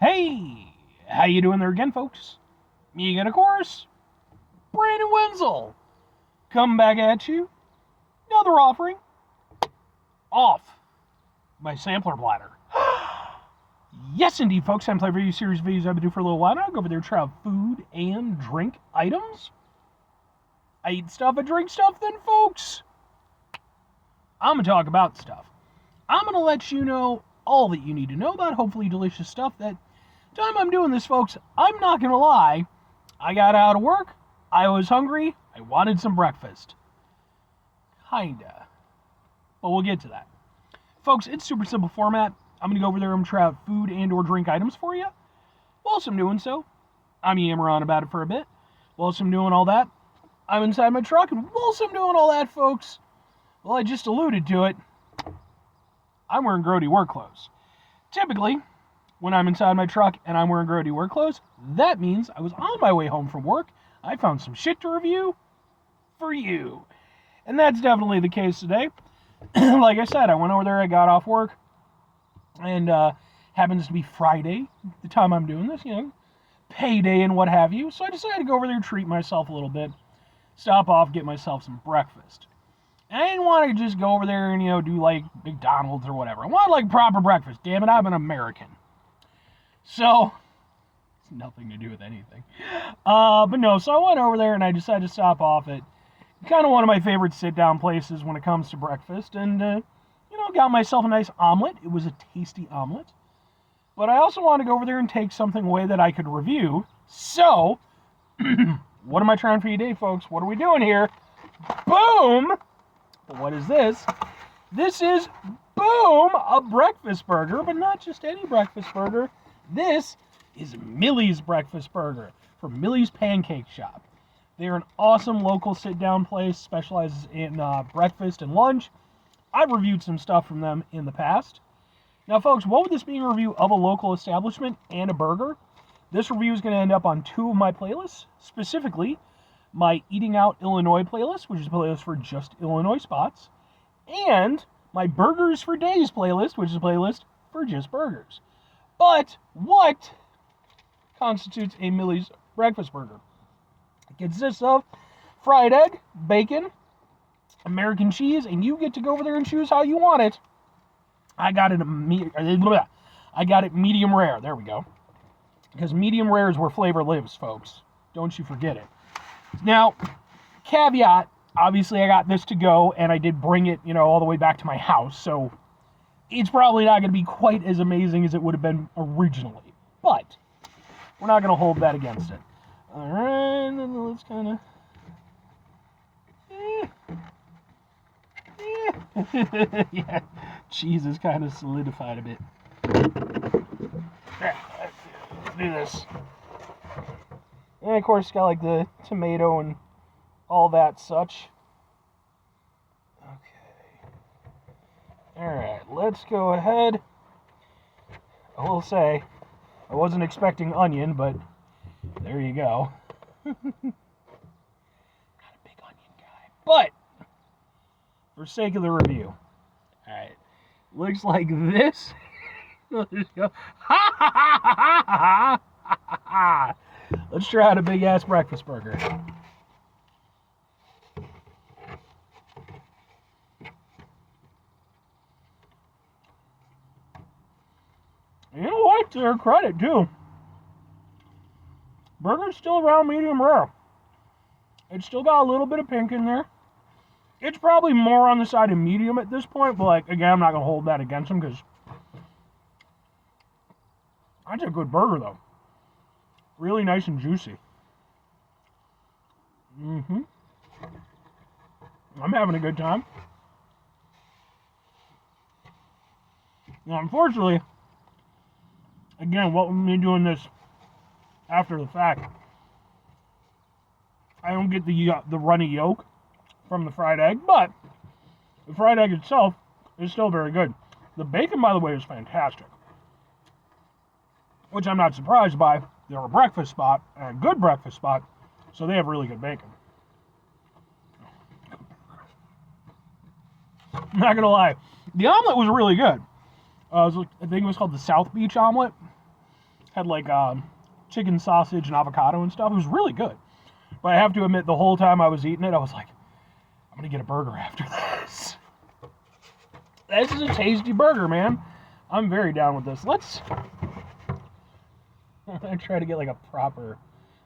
Hey, how you doing there again, folks? Me again, of course, Brandon Wenzel. Come back at you. Another offering. Off my sampler platter. Yes, indeed, folks. I'm playing review series videos I've been doing for a little while now. I go over there, try out food and drink items. I eat stuff, I drink stuff, then, folks, I'm going to talk about stuff. I'm going to let you know all that you need to know about hopefully delicious stuff. That time I'm doing this, folks, I'm not going to lie. I got out of work. I was hungry. I wanted some breakfast. Kinda. But we'll get to that. Folks, it's super simple format. I'm going to go over there and try out food and or drink items for you. Whilst I'm doing so, I'm yammering on about it for a bit. Whilst I'm doing all that, I'm inside my truck. And whilst I'm doing all that, folks, well, I just alluded to it. I'm wearing grody work clothes. Typically, when I'm inside my truck and I'm wearing grody work clothes, that means I was on my way home from work. I found some shit to review for you. And that's definitely the case today. Like I said, I went over there, I got off work, and happens to be Friday, the time I'm doing this, payday and what have you. So I decided to go over there and treat myself a little bit, stop off, get myself some breakfast. And I didn't want to just go over there and, do like McDonald's or whatever. I wanted like proper breakfast. Damn it, I'm an American. So, it's nothing to do with anything. But no, so I went over there and I decided to stop off at kind of one of my favorite sit-down places when it comes to breakfast. And, got myself a nice omelet. It was a tasty omelet. But I also wanted to go over there and take something away that I could review. So, what am I trying for you today, folks? What are we doing here? Boom! What is this? This is, boom, a breakfast burger, but not just any breakfast burger. This is Millie's breakfast burger from Millie's Pancake Shop. They're an awesome local sit-down place, specializes in breakfast and lunch. I've reviewed some stuff from them in the past. Now, folks, what would this be a review of a local establishment and a burger? This review is going to end up on two of my playlists, specifically my Eating Out Illinois playlist, which is a playlist for just Illinois spots, and my Burgers for Days playlist, which is a playlist for just burgers. But what constitutes a Millie's breakfast burger? It consists of fried egg, bacon, American cheese, and you get to go over there and choose how you want it. I got it medium rare. There we go. Because medium rare is where flavor lives, folks. Don't you forget it. Now, caveat, obviously I got this to go, and I did bring it, all the way back to my house, so it's probably not going to be quite as amazing as it would have been originally. But we're not going to hold that against it. Alright, then let's kind of... yeah, cheese is kind of solidified a bit. Let's do this. And of course, it's got like the tomato and all that such. Okay. Alright, let's go ahead. I will say, I wasn't expecting onion, but there you go. Not a big onion guy. But, for sake of the review. Alright. Looks like this. Let's just go. Ha ha ha ha ha ha ha. Let's try out a big ass breakfast burger. You know what? To their credit, too. Burger's still around medium rare. It's still got a little bit of pink in there. It's probably more on the side of medium at this point, but again, I'm not going to hold that against them because that's a good burger, though. Really nice and juicy. I'm having a good time. Now, unfortunately, again, what we're doing this after the fact, I don't get the runny yolk from the fried egg, but the fried egg itself is still very good. The bacon, by the way, is fantastic, which I'm not surprised by. They're a breakfast spot, and a good breakfast spot, so they have really good bacon. I'm not gonna lie, the omelet was really good. I think it was called the South Beach omelet. Had like chicken sausage and avocado and stuff. It was really good. But I have to admit, the whole time I was eating it, I was like, I'm going to get a burger after this. This is a tasty burger, man. I'm very down with this. I'm going to try to get like a proper,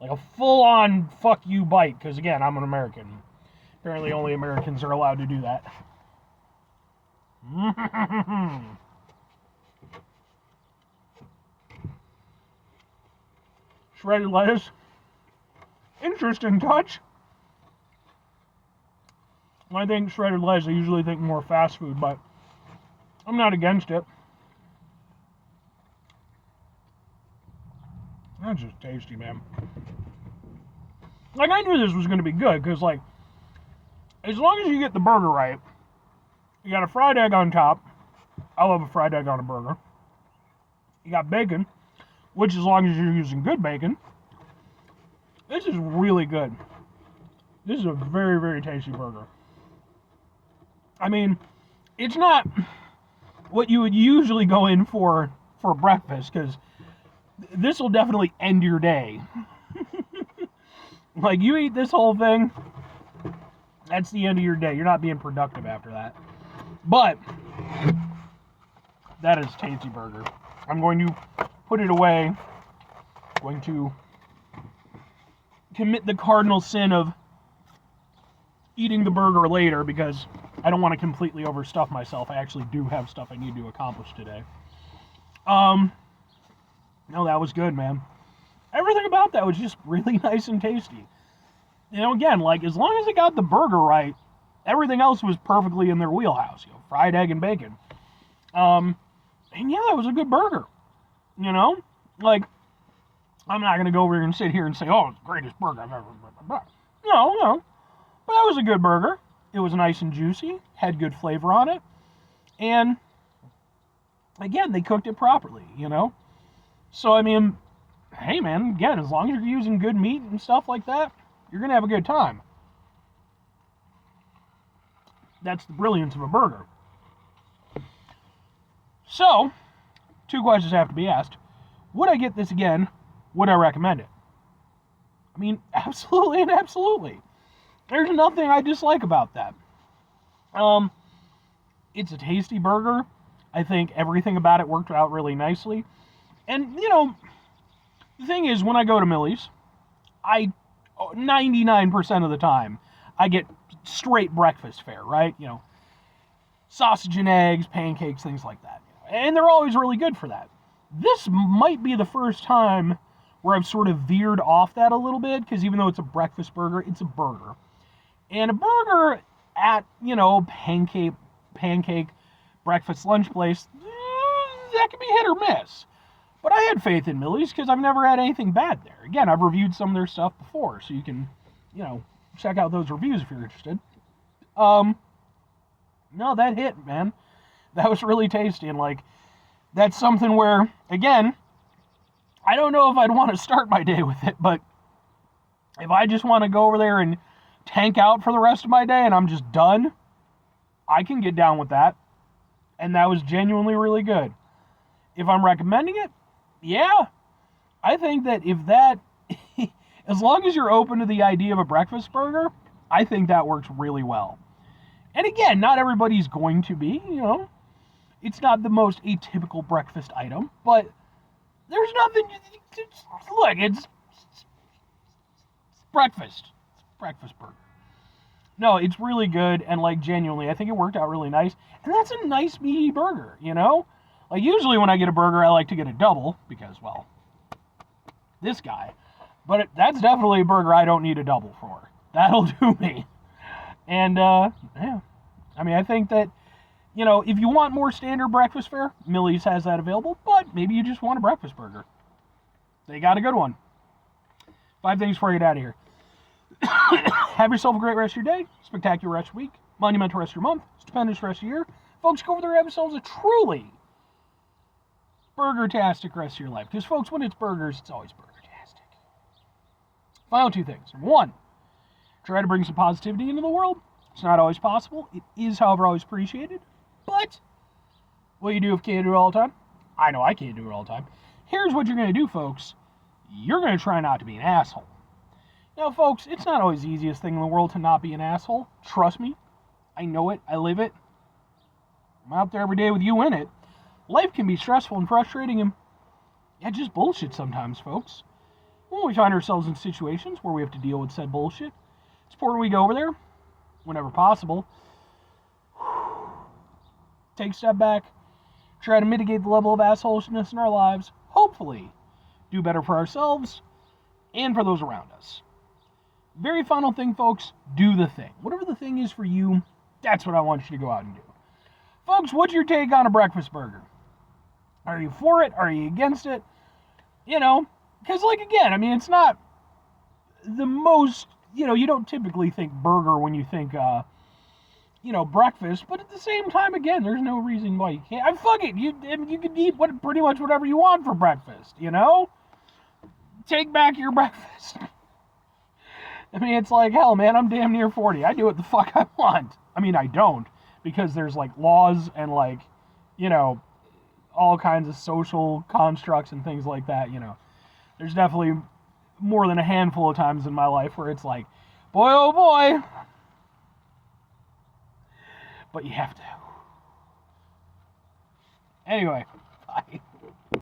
like a full-on fuck you bite. Because again, I'm an American. Apparently only Americans are allowed to do that. Shredded lettuce. Interesting touch. When I think shredded lettuce, I usually think more fast food, but I'm not against it. That's just tasty, man. Like, I knew this was going to be good, because, like, as long as you get the burger right, you got a fried egg on top. I love a fried egg on a burger. You got bacon, which as long as you're using good bacon, this is really good. This is a very, very tasty burger. I mean, it's not what you would usually go in for breakfast, because this will definitely end your day. Like, you eat this whole thing, that's the end of your day. You're not being productive after that. But that is a tasty burger. I'm going to put it away. I'm going to commit the cardinal sin of eating the burger later, because I don't want to completely overstuff myself. I actually do have stuff I need to accomplish today. No, that was good, man. Everything about that was just really nice and tasty. You know, again, like, as long as I got the burger right, everything else was perfectly in their wheelhouse. You know, fried egg and bacon. And yeah, that was a good burger. You know? Like, I'm not going to go over here and sit here and say, oh, it's the greatest burger I've ever... No. But that was a good burger. It was nice and juicy. Had good flavor on it. And, again, they cooked it properly, you know? So, I mean, hey, man, again, as long as you're using good meat and stuff like that, you're going to have a good time. That's the brilliance of a burger. So, 2 questions have to be asked. Would I get this again? Would I recommend it? I mean, absolutely and absolutely. There's nothing I dislike about that. It's a tasty burger. I think everything about it worked out really nicely. And, you know, the thing is, when I go to Millie's, 99% of the time, I get straight breakfast fare, right? You know, sausage and eggs, pancakes, things like that. And they're always really good for that. This might be the first time where I've sort of veered off that a little bit, because even though it's a breakfast burger, it's a burger. And a burger at, you know, pancake breakfast lunch place, that can be hit or miss. But I had faith in Millie's because I've never had anything bad there. Again, I've reviewed some of their stuff before, so you can, you know, check out those reviews if you're interested. No, that hit, man. That was really tasty, and, like, that's something where, again, I don't know if I'd want to start my day with it, but if I just want to go over there and tank out for the rest of my day and I'm just done, I can get down with that. And that was genuinely really good. If I'm recommending it, yeah. I think that if that, as long as you're open to the idea of a breakfast burger, I think that works really well. And again, not everybody's going to be, you know, it's not the most atypical breakfast item, but there's nothing, look, it's breakfast. It's breakfast burger. No, it's really good, and, like, genuinely, I think it worked out really nice. And that's a nice meaty burger, you know? Like, usually when I get a burger, I like to get a double, because, well, this guy. But that's definitely a burger I don't need a double for. That'll do me. And, yeah. I mean, I think that, you know, if you want more standard breakfast fare, Millie's has that available, but maybe you just want a breakfast burger. They got a good one. 5 things before I get out of here. Have yourself a great rest of your day, spectacular rest of your week, monumental rest of your month, stupendous rest of your year. Folks, go over there and have yourselves a truly burger-tastic rest of your life. Because, folks, when it's burgers, it's always burger-tastic. Final 2 things. Number 1, try to bring some positivity into the world. It's not always possible. It is, however, always appreciated. But, what you do if you can't do it all the time? I know I can't do it all the time. Here's what you're going to do, folks. You're going to try not to be an asshole. Now, folks, it's not always the easiest thing in the world to not be an asshole. Trust me. I know it. I live it. I'm out there every day with you in it. Life can be stressful and frustrating and just bullshit sometimes, folks. When we find ourselves in situations where we have to deal with said bullshit, it's important we go over there, whenever possible, take a step back, try to mitigate the level of assholeness in our lives, hopefully do better for ourselves and for those around us. Very final thing, folks, do the thing. Whatever the thing is for you, that's what I want you to go out and do. Folks, what's your take on a breakfast burger? Are you for it? Are you against it? You know, because, like, again, I mean, it's not the most, you know, you don't typically think burger when you think, you know, breakfast, but at the same time, again, there's no reason why you can't. Fuck it, you can eat pretty much whatever you want for breakfast, you know? Take back your breakfast. I mean, it's like, hell, man, I'm damn near 40. I do what the fuck I want. I mean, I don't, because there's, like, laws and, like, you know, all kinds of social constructs and things like that, you know. There's definitely more than a handful of times in my life where it's like, boy, oh boy. But you have to. Anyway, bye.